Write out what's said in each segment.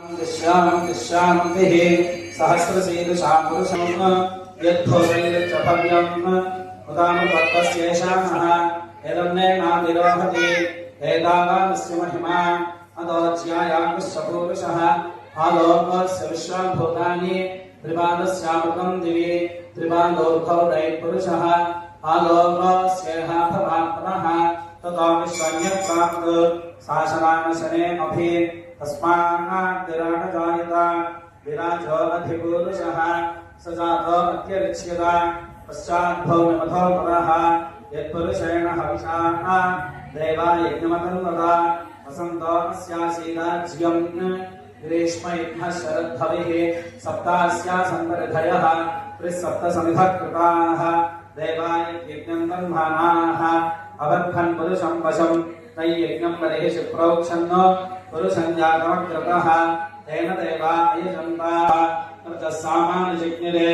शान्तिः सहस्रशीर्षा पुरुषं यद्धोषैर्च भव्यम् उदामतत्त्वस्येषामः एदन्नेनातिरोहति एतावानस्य महिमा अदोज्यायामस्य पुरुषः आलोकस्य विश्वभूतानि त्रिपादस्यामृतं दिवि त्रिपादोर्भवदै पुरुषः आलोकस्येह भवात्मनः ततो विश्वन्यत्सात् शासनानशने अभि तस्मान्नाद्विराटजायत विराजो अधिपुरुषः स जातो अत्यरिच्यत पश्चाद्भौमिमथो परः यत्पुरुषेण हविषा देवा यज्ञमतन्वत वसन्तो अस्यासीदाज्यम् ग्रीष्मयज्ञः शरद्धविः सप्तास्यासन्तरिधयः त्रिसप्तसमिधः कृताः देवा यज्ञम् तन्मानाः अवर्धन् पुरुषं वशम् तैयज्ञं बर्हिषि प्रोक्षन्नो पुरुषं जातमग्रतः तेन देवा अयजन्ताः सामान्यजिज्ञिरे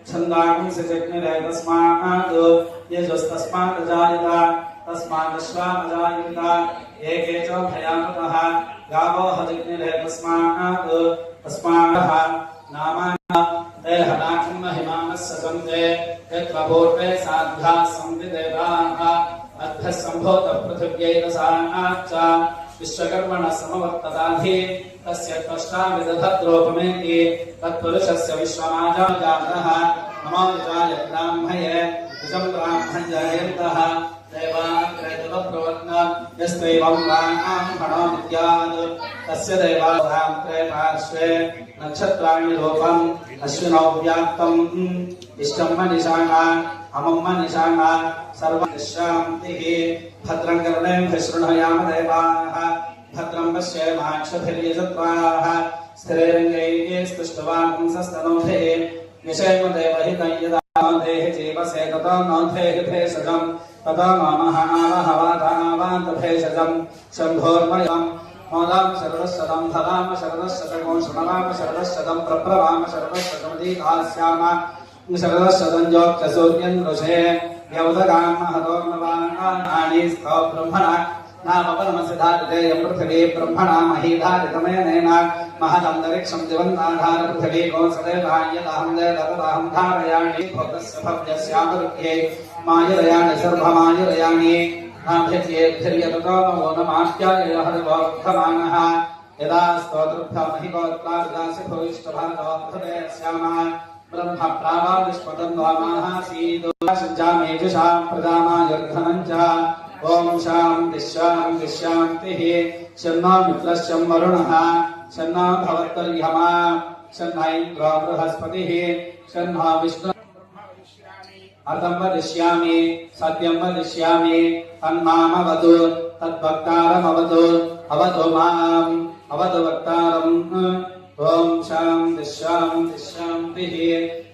छन्दांसजिज्ञिरे तस्मात् यजुस्तस्मात् जायत तस्मादश्वा अजायन्त एके च भयामतः गावो हजिज्ञिरे तस्मात् तस्मादः नामानि ते हनाखं महिमानस्य सन्ते यत्र पूर्वे साध्याः सन्ति देवाः अर्थः सम्भूतः पृथिव्यैरसाच्च विश्वकर्मणः समवर्तताधि तस्य त्वष्टा विदधद्रोपमेति तत्पुरुषस्य विश्वमाजा जातः नमो निजाय ब्राह्मये निजं ब्राह्मणजयन्तः देवाग्रेतवप्रवत्न यस्त्रैवं ब्राह्मणो विद्यात् तस्य देवाग्रे पार्श्वे नक्षत्राणि रूपम् अश्विनौ व्याप्तम् इष्टं मनिषाणा अमं मनिषाणा सर्वं शान्तिः भद्रं कर्णेभिः शृणुयाम देवाः भद्रं पश्येमाक्षभिर्यजत्राः स्थिरैरङ्गैः स्तुष्टवांसस्तनोभिः निषेम देवहितं यदा देहि जीवसे ततो नो देहि भेषजं ततो नो महावाहवादावान्तभेषजं शम्भोर्मयं मोदां शरदशतं फलाम शरदशतको शृणवाम शरदशतं प्रप्रवाम शरदशतमदीकास्याम शरदशतं जोक्यसूर्यं ऋषे यौदगां महतोर्मवाणी स्तो ब्रह्मणा नाम परमसिद्धार्थे यं पृथिवी ब्रह्मणा महीधारितमेनेन महदन्तरिक्षं दिवन्ताधार पृथिवी गोसदेवायदहं देवतदहं धारयामि भोगस्य भव्यस्यामरुह्ये मायरयाणि सर्वमायरयाणि नाभ्यत्येभिर्यततो नमो नमास्याय हरिवोक्तमानः यदा स्तोत्रभ्यमहिगोत्पादासि भूयिष्ठभागवत्पदे स्यामः ब्रह्म प्रावादिष्पदन्वामासीदोषञ्जामेजुषां प्रजामायुर्धनं च ॐ शान्तिः शान्तिः शान्तिः शन्नो मित्रश्चं वरुणः शन्नो भवत्वर्यमा शन्नो इन्द्रो बृहस्पतिः शन्नो विष्णु अर्थं वदिष्यामि सत्यं वदिष्यामि तन्मामवतु तद्वक्तारमवतु अवतु माम् अवतु वक्तारम् ॐ शान्तिः शान्तिः शान्तिः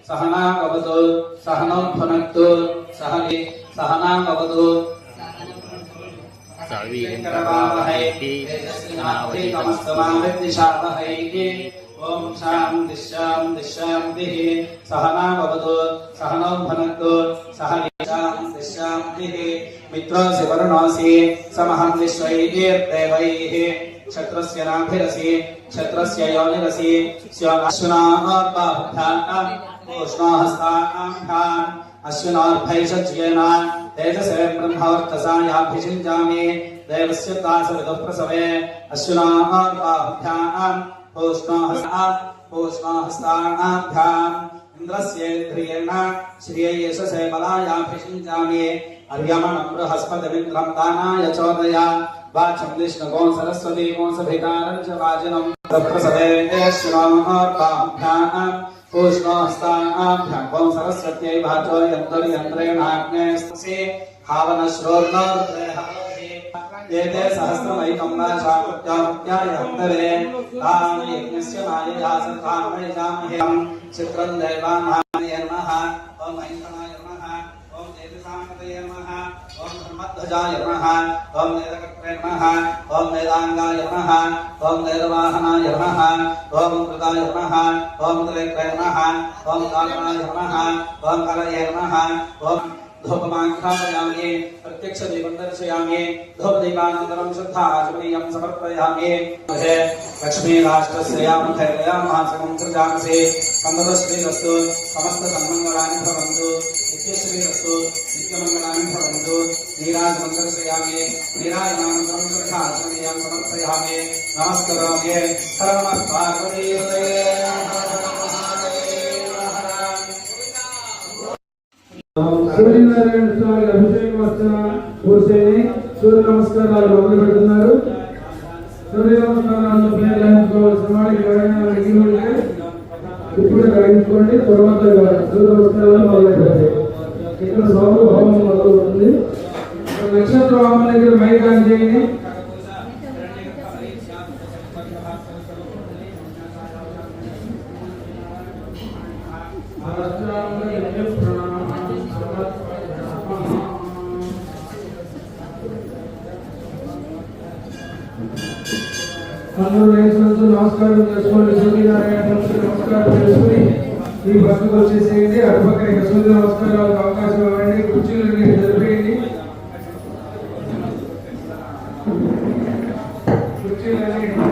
सहना भवतु सहनौ भुनक्तु सहना भवतु सर्वीरङ्करवावहै तेजस्विनावधीतमस्तमाविद्विषावहै ॐ शान्तिः शान्तिः शान्तिः सहना भवतु सहनौ भुनक्तु शान्तिः शान्तिः मित्रोऽसि वरुणोऽसि समहं विश्वैर्देवैः क्षत्रस्य नाभिरसि क्षत्रस्य योनिरसि स्योनाश्विनार्बाहुभ्याम् उष्णोहस्ताभ्याम् अश्विनार्भैषज्येन तेजसे ब्रह्मवर्चसा याभिषिञ्जामि देवस्य तासविदुः प्रसवे अश्विनार्बाहुभ्याम् पूष्णोहस्ताभ्याम् इन्द्रस्येन्द्रियेण श्रियैषसे बलायाभिषिञ्जामि अर्यमणं बृहस्पतिमिन्द्रं दानाय चोदय वाचं विष्णुगों सरस्वती गोंसभिकारं च वाजिनं प्रसवे अश्विनार्बाहुभ्याम् पूष्णोहस्ताभ्यां गों सरस्वत्यै वाचो यन्तर्यन्त्रेणाग्नेस्तसे हावनश्रोर्नोर्द्रे एते सहस्रमैकं वाचामुत्यामुत्याय हन्तरे तान् यज्ञस्य मायया सत्तामयजामहे चित्रं देवानाय नमः ॐ ऐन्द्रनाय नमः ॐ तेजसामतये नमः ॐ धर्मध्वजाय नमः ॐ नेदकर्त्रे नमः ॐ वेदाङ्गाय नमः ॐ वेदवाहनाय नमः ॐ कृताय नमः ॐ त्रेत्रे नमः ॐ कालनाय नमः ॐ कलये नमः ॐ धूपमाख्यापयामि प्रत्यक्षदीपं दर्शयामि धूपदीपानन्तरं शुद्धाचमनीयं समर्पयामि लक्ष्मीराष्ट्रस्यामुखैर्यामासकं सृजामसि सम्मतश्रीरस्तु समस्तसन्मङ्गलानि भवन्तु नित्यश्रीरस्तु नित्यमङ्गलानि भवन्तु नीराजनं दर्शयामि नीराजनानन्तरं शुद्धाचमनीयं समर्पयामि नमस्करोमि हर नमः पार्वतीपतये సూర్యనారాయణ స్వామి అభిషేకం వచ్చిన పూర్తయి సూర్య నమస్కారాలు మొదలు పెడుతున్నారు. సూర్య నమస్కారాలను గ్రహించుకోవాల్సిన వాడికి ఎవరైనా అడిగి ఉంటే ఇప్పుడు గ్రహించుకోండి. తర్వాత సూర్య నమస్కారాలు మొదలైపోతాయి. ఇక్కడ స్వామి హోమం మొదలవుతుంది. నక్షత్ర హోమం దగ్గర మైదానం చేయండి. అందరూ లేచినందుకు నమస్కారం చేసుకోండి. సూర్యనారాయణ నమస్కారం చేసుకుని ఈ బస్సుకు వచ్చేసేయండి. అటుపక్కన ఇక సూర్య నమస్కారాలకు అవకాశం ఇవ్వండి. కుర్చీలన్నీ జరిపేయండి. కుర్చీలన్నీ